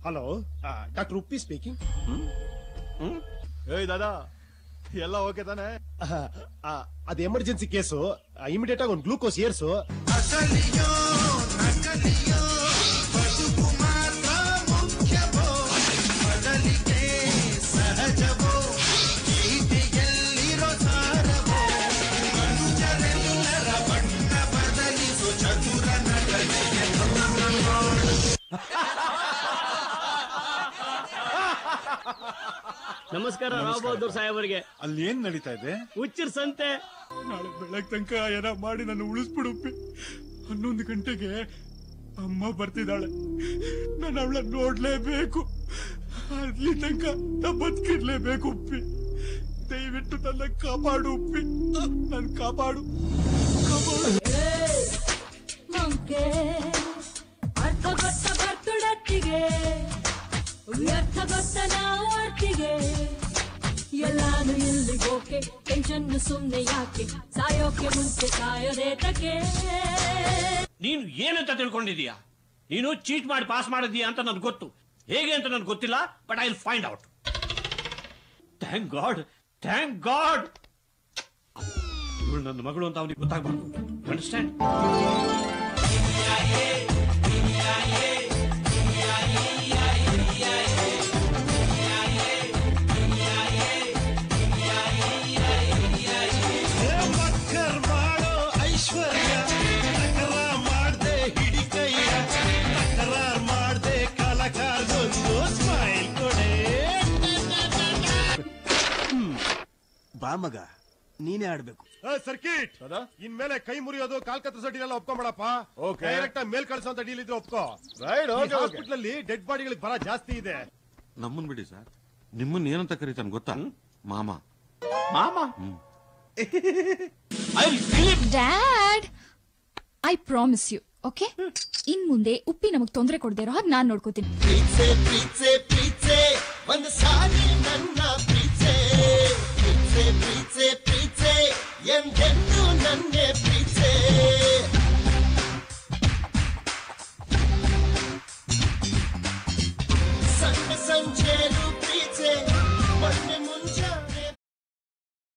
Hello, doctor Uppi speaking. ಏಯ್ ದಾದಾ, ಎಲ್ಲ okay ತಾನೆ? ಅದು ಎಮರ್ಜೆನ್ಸಿ ಕೇಸು, ಇಮಿಡಿಯೇಟ್ ಆಗಿ ಒಂದು ಗ್ಲೂಕೋಸ್ ಏರ್ಸು. ನಮಸ್ಕಾರ ರಾವ್ ಬಹದ್ದೂರ್ ಸಾಹೇಬರಿಗೆ. ಅಲ್ಲಿ ಏನ್ ನಡೀತಾ ಇದೆ? ಹುಚ್ಚರ್ ಸಂತೆ. ನಾಳೆ ಬೆಳಗ್ಗೆ ತನಕ ಏನೋ ಮಾಡಿ ನಾನು ಉಳಿಸ್ಬಿಡುಪ್ಪಿ. 11 ಗಂಟೆಗೆ ಅಮ್ಮ ಬರ್ತಿದ್ದಾಳೆ, ನಾನು ಅವಳ ನೋಡ್ಲೇಬೇಕು. ಅಲ್ಲಿ ತನಕ ನಾ ಬದುಕಿರ್ಲೇಬೇಕು ಉಪ್ಪಿ. ದಯವಿಟ್ಟು ನನ್ನ ಕಾಪಾಡು ಉಪ್ಪಿ, ನನ್ ಕಾಪಾಡು. ಅರ್ಥ ಗೊತ್ತ ಬರ್ತುಡತ್ತಿಗೆ, ವ್ಯರ್ಥ ಗೊತ್ತ ನಾವು ಅರ್ತಿಗೆ. ಎಲ್ಲಾನು ಇಲ್ಲಿಗೋಕೆ, ಟೆನ್ಷನ್ ಸುಮ್ನೆ ಯಾಕೆ, ಸಾಯೋಕೆ ಮುಂಚೆ ಸಾಯೋದೇತಕ್ಕೆ. ನೀನು ಏನಂತ ತಿಳ್ಕೊಂಡಿದೀಯಾ? ನೀನು ಚೀಟ್ ಮಾಡಿ ಪಾಸ್ ಮಾಡಿದೀಯಾ ಅಂತ ನನ್ಗೆ ಗೊತ್ತು. ಹೇಗೆ ಅಂತ ನನ್ಗೆ ಗೊತ್ತಿಲ್ಲ, but I will find out. Thank god, thank god. ಇವಳು ನನ್ನ ಮಗಳು ಅಂತ ಅವನಿಗೆ ಗೊತ್ತಾಗ್ಬಾರ್ದು. ಅಂಡರ್ಸ್ಟ್ಯಾಂಡ್? ಬಾ ಮಗ, ನೀನೇ ಆಡ್ಬೇಕು. ಸರ್ಕಿಟ್, ಇನ್ಮೇಲೆ ಕೈ ಮುರಿಯೋದು, ಕಾಲ್ ಕತ್ತರಿಸೋ ಒಪ್ಕೊಂಬೇಡಪ್ಪ. ಡೈರೆಕ್ಟ್ ಮೇಲ್ ಕಳ್ಸೋ ಡೀಲ್ ಇದ್ರೆ ಒಪ್ಕೋ. ಹಾಸ್ಪಿಟಲ್ ಅಲ್ಲಿ ಡೆಡ್ ಬಾಡಿಗಳಿಗೆ ಬರ ಜಾಸ್ತಿ ಇದೆ. ನಮ್ಮನ್ ಬಿಡಿ ಸರ್, ನಿಮ್ಮನ್ನ ಏನಂತ ಕರೀತಾನೆ ಗೊತ್ತಾ? ಮಾಮ. ಮಾಮ? Dad, I promise you, okay? ಇನ್ ಮುಂದೆ ಉಪ್ಪಿ ನಮಗ್ ತೊಂದರೆ ಕೊಡದೇ ಇರೋ ಹಾಗೆ ನಾನ್ ನೋಡ್ಕೋತೀನಿ.